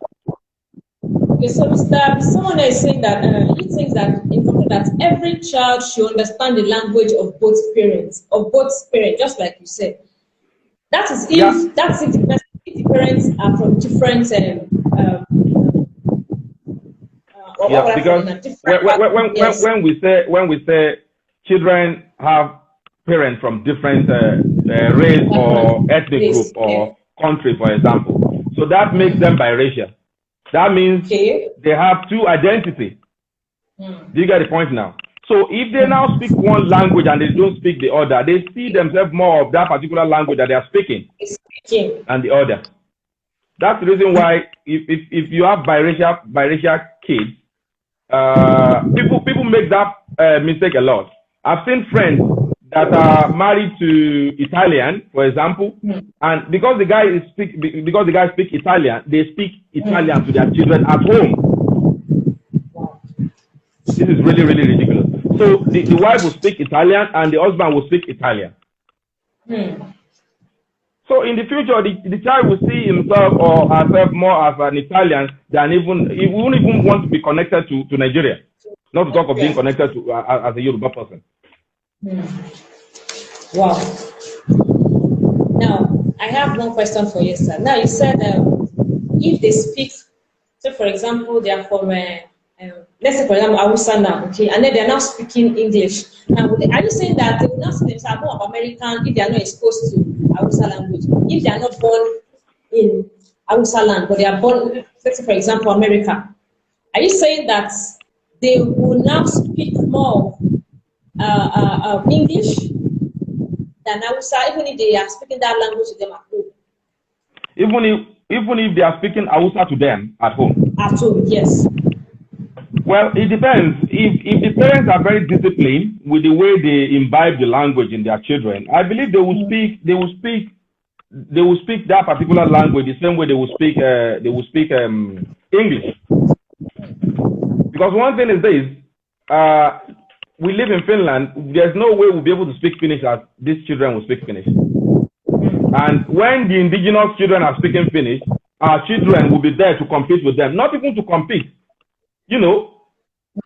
Okay, so someone is saying that he thinks that every child should understand the language of both parents, just like you said. That is if the parents are from different because when we say children have parents from different race or ethnic group or country, for example, so that makes them biracial. That means they have two identities. Do you get the point now? So if they now speak one language and they don't speak the other, they see themselves more of that particular language that they are speaking and the other. That's the reason why if you have biracial kids, people make that mistake a lot. I've seen friends that are married to Italian, for example, and because the guy speaks Italian, they speak Italian to their children at home. This is really, really ridiculous. So the wife will speak Italian and the husband will speak Italian. So in the future, the child will see himself or herself more as an Italian than he won't even want to be connected to Nigeria. Not to talk of being connected to as a Yoruba person. Wow. Now, I have one question for you, sir. Now, you said if they speak, so for example, they are from, let's say, for example, Hausa now, okay, and then they are now speaking English. Now, are you saying that they will not see themselves more of American if they are not exposed to Hausa language? If they are not born in Hausa land, but they are born, let's say, for example, America, are you saying that they will now speak more English than Hausa, even if they are speaking that language to them at home? Even if they are speaking Hausa to them at home? At home, yes. Well, it depends. If the parents are very disciplined with the way they imbibe the language in their children, I believe they will speak that particular language the same way they will speak English. Because one thing is this, we live in Finland, there's no way we'll be able to speak Finnish as these children will speak Finnish. And when the indigenous children are speaking Finnish, our children will be there to compete with them. Not even to compete. You know,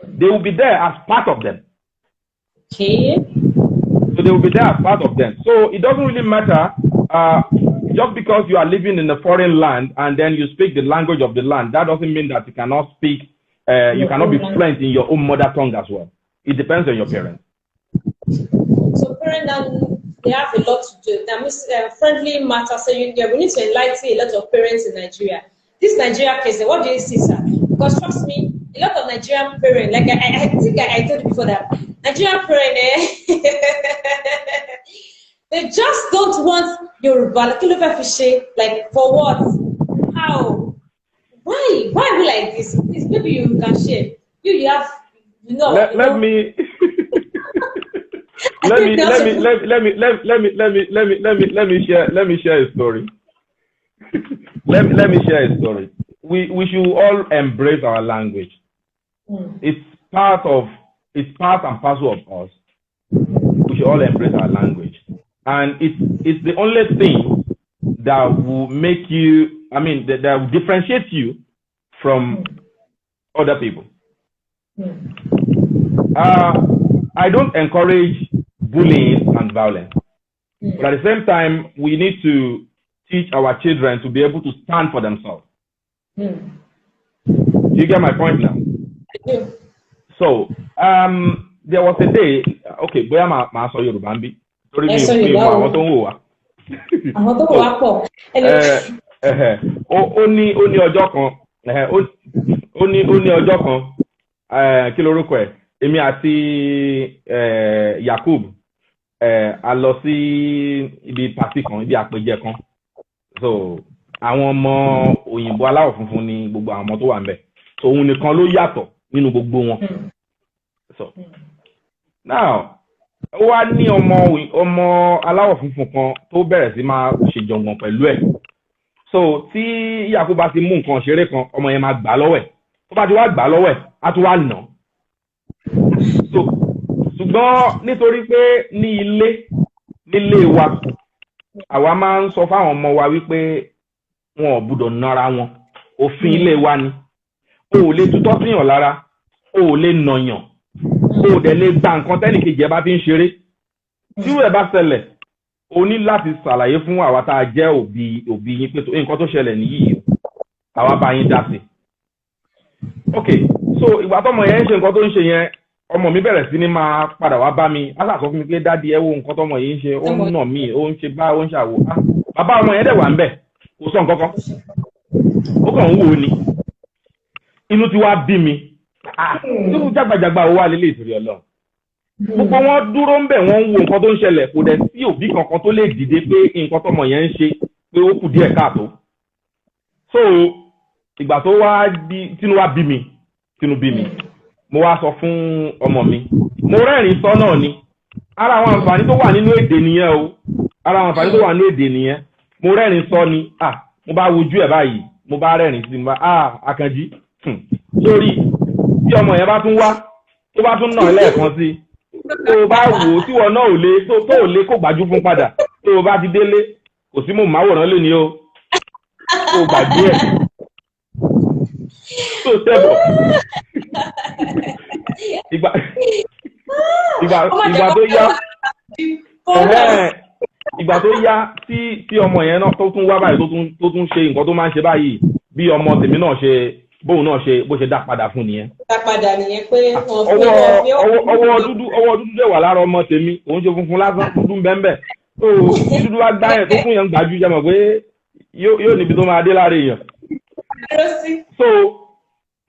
they will be there as part of them. Okay. So they will be there as part of them. So it doesn't really matter, just because you are living in a foreign land and then you speak the language of the land, that doesn't mean that you cannot speak, you cannot be fluent in your own mother tongue as well. It depends on your parents. So parents, they have a lot to do. That means friendly matter saying, yeah, we need to enlighten a lot of parents in Nigeria. This Nigeria case, what do you see, sir? Because trust me, a lot of Nigerian parents, like I think I told you before that, Nigerian parents, they just don't want Yoruba, like for what? How? Why? Why are we like this? Please, maybe you can share. You have, Let me share a story. let me share a story. We should all embrace our language. It's part and parcel of us. We should all embrace our language, and it's the only thing that will make you, that will differentiate you from other people. I don't encourage bullying and violence, but at the same time, we need to teach our children to be able to stand for themselves. You get my point now? So, there was a day, okay, boya ma so Yoruba nbi. Torí mi mo àwọn tó ń wò wá. Àwọn tó wò wá pọ̀. Ó ní ọjọ́ kan, ó ní ọjọ́ kan, kí lorúkọ ẹ̀? Èmi àti Yakub a lọ sí ibi pàtí kan, ibi àpèjẹ kan. So, àwọn ọmọ òyìnbó aláwọ̀ funfun ni gbogbo àwọn ọmọ tó wà ńbẹ̀. So, òun nìkan ló yàtọ̀ nínú gbogbo wọn. So, now, ó wá ní ọmọ aláwọ̀ funfun kan tó bẹ̀rẹ̀ sí máa ṣèjọ̀gbọ̀n pẹ̀lú ẹ̀. So, tí Yakub bá ti mú nǹkan ṣeré kan, ọmọ yẹn máa gbà lọ́wọ́ ẹ̀. tó bá ti wá gbà lọ́wọ́ ẹ̀ á tún wá nà. So ṣùgbọ́n nítorí pé nílé wa àwa máa ń sọ fáwọn ọmọ wa wípé wọn ò gbúdọ̀ nara wọn, òfin ilé wa ni. O ò lè tutọ́ síyàn lára, o ò lè nàyàn, o ò dẹ̀ lè gba nǹkan tẹ́nìkejì ẹ bá fi ń ṣeré. Tí irú ẹ̀ bá ṣẹlẹ̀, o ní láti ṣàlàyé fún àwa tá a jẹ́ òbí yín pé nǹkan tó ṣẹlẹ̀ nìyí àwa bá yín dá sí. Ok, so ìgbà tọ́mọ yẹn ń ṣe nǹkan tó ń ṣe yẹn, ọmọ mi bẹ̀rẹ̀ sí ní máa padà wá bá mi, á sọ fún mi pé dádì ẹ wo nǹkan tọ́mọ yìí ń ṣe, ó ń nà mí, ó ń ṣe bá, ó ń ṣàwò. Bàbá ọmọ yẹn dẹ̀ wà ń bẹ̀, kò sọ nǹkan kan, ó kàn ń wò ó ni. Inú ti wá bí mi, irú jágbàjàgbà ó wà lélẹ̀ ìtòrí Ọlọ́run. Gbogbo wọn dúró ń bẹ̀, wọ́n ń wo nǹkan tó ń ṣẹlẹ̀, kò dẹ̀ sí òbí kankan tó lè dìde pé nǹkan tọ́mọ yẹn ń ṣe pé ó kù díẹ̀ káàtó. So ìgbà tó wá tínú wá bí mi, mo wá sọ fún ọmọ mi, mo rẹ́rìn sọ náà ni. Ara àwọn àǹfààní tó wà nínú èdè nìyẹn o, ara àwọn àǹfààní tó wà nínú èdè nìyẹn. Mo rẹ́rìn sọ ni, mo bá wojú ẹ̀ báyìí, mo bá rẹ́rìn sí, mo bá Àkànjí lórí tí ọmọ yẹn bá tún wá, tó bá tún nà lẹ́ẹ̀kan sí, tó o bá wò ó tí wọn náà tó ò lè kó gbájú fún padà, tó o bá ti délé, kò sí mò ń máwòrán lónìí o, tó o gbàgbé ẹ̀. So tẹ́bọ̀ ìgbà tó yá tí ọmọ yẹn náà tó tún wá báyìí tó tún ṣe nǹkan tó máa ń ṣe báyìí, bí ọmọ tèmi náà bóun náà bó ṣe dá padà fún nìyẹn. Dá padà nìyẹn pé ọwọ́ dúdú dẹ̀ wà lára ọmọ tèmi, òun ṣe funfun lásán, dúdú ń bẹ́ẹ̀ bẹ́ẹ̀. So dúdú wá gbá yẹn tó fún yẹn gbájú jẹ́ mọ̀ pé yóò níbi tó máa dé lára èèyàn. So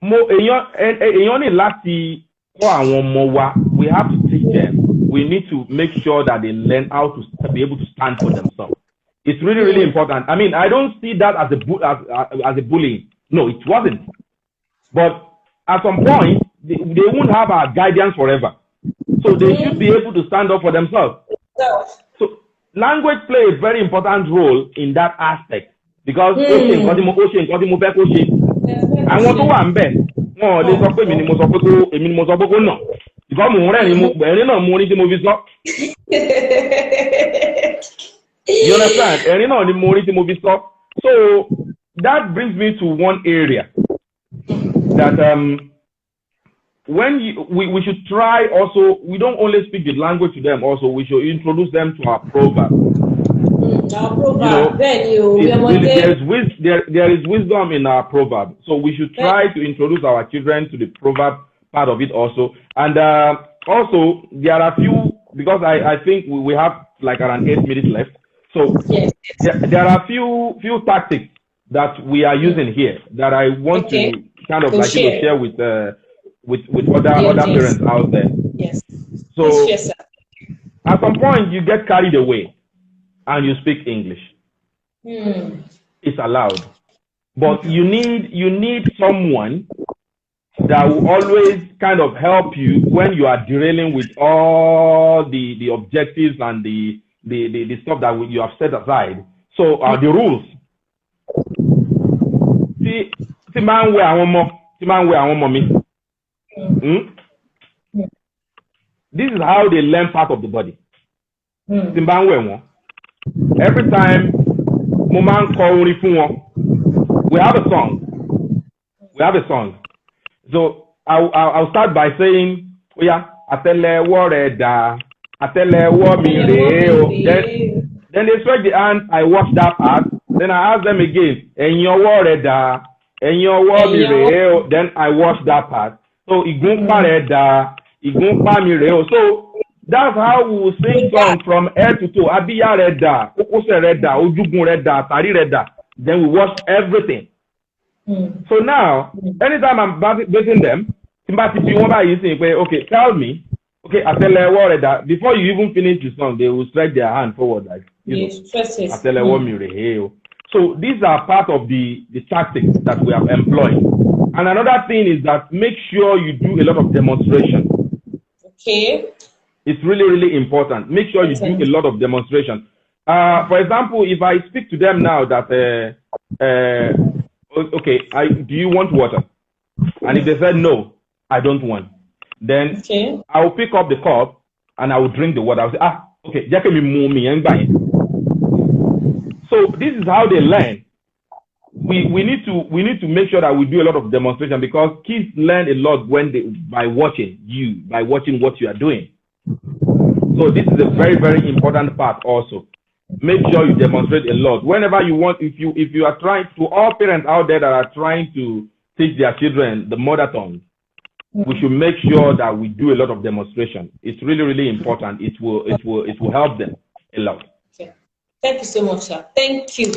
èèyàn ní láti kọ́ àwọn ọmọ wa, we have to teach them, we need to make sure that they learn how to be able to stand for themselves. It's really, really important. I mean, I don't see that as a bullying. No, it wasn't. But at some point, they won't have our guidance forever. So they should be able to stand up for themselves. So language plays a very important role in that aspect. Because àwọn tó wà ń bẹ̀, wọn ò lè sọ pé èmi ni mo sọ pé kó nà. Ìkọ́ mò ń ẹ̀rín náà mú orí tí mo fi sọ. You understand? Ẹ̀rín náà ni mo orí tí mo fi sọ. So that brings me to one area that when we should try also, we don't only speak the language to them, also we should introduce them to our proverb. There is wisdom in our proverb, so we should try to introduce our children to the proverb part of it also. And also there are a few, because I think we have like around 8 minutes left, so there are a few tactics that we are using here that I want to kind of share with other parents out there. Yes. So at some point you get carried away and you speak English. It's allowed, but you need someone that will always kind of help you when you are dealing with all the objectives and the stuff that you have set aside. So the rules. Tí máa ń wẹ àwọn ọmọ mi. This is how they learn part of the body. Tí máa ń wẹ wọn. Every time mo máa ń kọ orin fún wọn. We have a song. So I'll start by saying, àtẹ́lẹwọ́ rẹ̀ dà, àtẹ́lẹwọ́ mi rèé o. Then they stretch the hand, I watch that part. Then I ask them again, ẹ̀yin ọwọ́ rẹ̀ dà, ẹ̀yin ọwọ́ mi rèé o. Then I watch that part. So ìgúnpá rẹ̀ dà, ìgúnpá mi rèé o. So that's how we will sing songs from head to toe. Abíyá rẹ̀ dà, kókósẹ̀ rẹ̀ dà, ojúgun rẹ̀ dà, àtàrí rẹ̀ dà. Then we watch everything. So now, anytime I'm bathing them, okay, tell me, okay, àtẹ́lẹwọ́ rẹ̀ dà. Before you even finish the song, they will stretch their hand forward like, àtẹ́lẹwọ́ mi rèé o. So these are part of the tactics that we have employed. And another thing is that make sure you do a lot of demonstration. Okay. It's really, really important. Make sure you do a lot of demonstration. For example, if I speak to them now that, okay, do you want water? And if they said no, I don't want, then I will pick up the cup and I will drink the water. I will say, okay, so this is how they learn. We need to make sure that we do a lot of demonstration, because kids learn a lot by watching what you are doing. So this is a very, very important part also. Make sure you demonstrate a lot. Whenever you want, if you are trying, to all parents out there that are trying to teach their children the mother tongue, we should make sure that we do a lot of demonstration. It's really, really important. It will help them a lot. Okay. Thank you so much, sir. Thank you.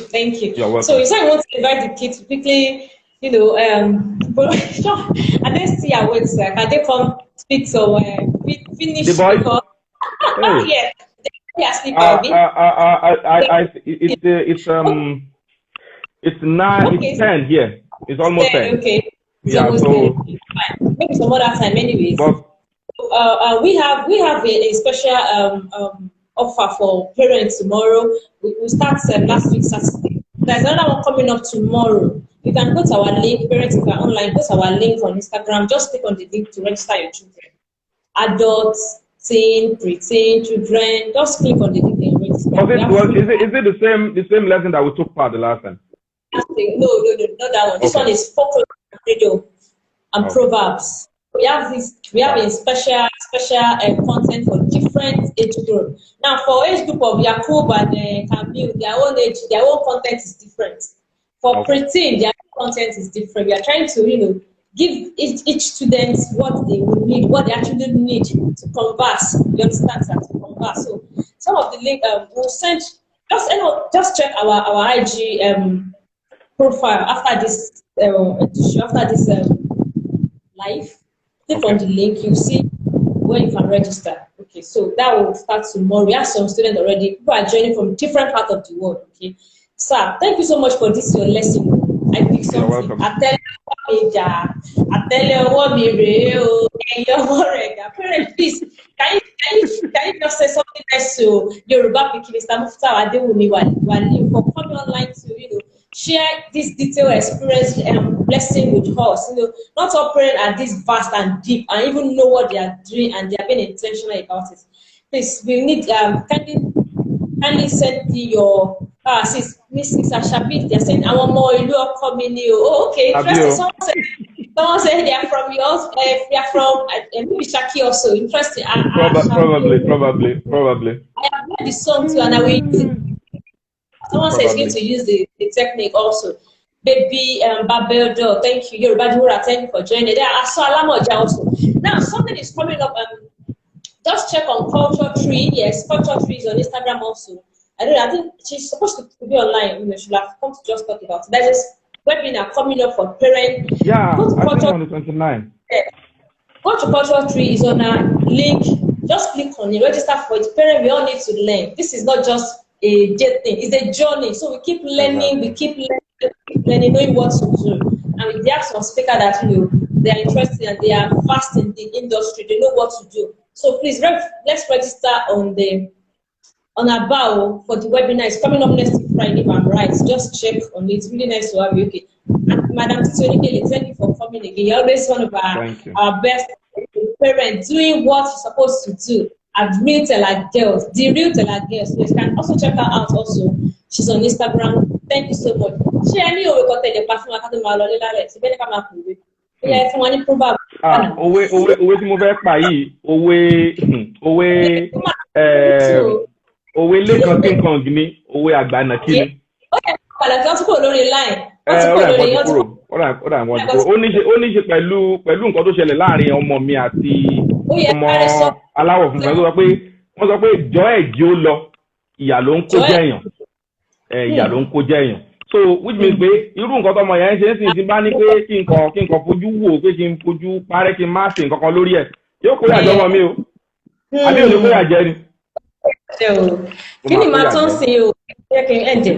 You're welcome. So you said you want to invite the kids to quickly, but I didn't see our words, sir. Can they come speak so finish? The boys? Oh yeah. It's 9. It's 10 here. It's almost 10. Okay. Yeah. So maybe some other time, anyways. But, we have a special offer for parents tomorrow. We start last week Saturday. There's another one coming up tomorrow. You can go to our link, parents if you're online, go to our link on Instagram. Just click on the link to register your children. Adults, teen, preteen, children. Just click on the link and register. Is it the same lesson that we took part the last time? No, not that one. This one is focus on radio and proverbs. We have a special content for different age group. Now, for age group of Yakub and Camille, their own content is different. For preteen, their content is different. We are trying to, give each student what they will need, what they actually need to converse. You understand that, to converse. So some of the link we'll send. Just check our IG profile after this live. Click on the link, you see where you can register. Okay, so that will start tomorrow. We have some students already who are joining from different parts of the world. Okay, sir, thank you so much for this your lesson. I pick something. I tell you what parents, please, can you just say something nice to Yoruba people? Mr. Mufta Adewumi Wali for coming online to share this detailed experience and blessing with us. Not all parents are this vast and deep and even know what they are doing, and they are being intentional about it. Please, we need kindly send your sis Mrs. Ashabi. They are saying our more coming. Oh, okay, interesting. Someone said they are from yours. They are from maybe Shaki also. Interesting. Probably. I have heard the song too, and I will. Someone says going to use the technique also. Baby Babel Doll, thank you. Yoruba, thank you for joining. There are Asalamoja also. Now, something is coming up. Just check on Culture Tree. Yes, Culture Tree is on Instagram also. I think she's supposed to be online. She should have come to just talk about it. There's this webinar coming up for parents. Yeah, I think on the 29th. Go to Culture Tree is on a link. Just click on it. Register for it. Parents, we all need to learn. This is not just a jet thing. It's a journey. So we keep learning. We keep learning, knowing what to do. And we have some speaker that they are interested and they are fast in the industry. They know what to do. So please let's register on our bow for the webinar. It's coming up next Friday, if I'm right. Just check on it. It's really nice to have you. Okay. And Madam Titoni, thank you for coming again. You're always one of our best parents doing what you're supposed to do. Real Teller Girls, the Real Teller Girls. You can also check her out. Also, she's on Instagram. Thank you so much. She any over got the platform. I can't malolé lálẹ́. She better come up with it. Yeah, if one proverb. Òwe tí mo fẹ́ pa yìí, òwe lẹ́kan tí nǹkan gini, òwe àgbàna kí ni. Pàlàkì ọtí kò lórí line. Ó ní ṣe pẹ̀lú nǹkan tó ṣẹlẹ̀ láàrin ọmọ mi àti ọmọ aláwọ̀ funfun. Wọ́n sọ pé jọ ẹ̀jẹ̀ ó lọ, ìyà ló ń kó jẹ́ èèyàn. So which means pé irú nǹkan tọmọ yẹn ṣe ń sìn tí bá ní pé kí nǹkan fojú wò pé kí n fojú parẹ́ kí n má ṣe nǹkan kan lórí ẹ̀ yóò kó yàjọ ọmọ mi o àbí òní kó yàjẹ ni. Kí ni màá tó ń sin o? Jẹ́ kí n ẹ̀jẹ̀.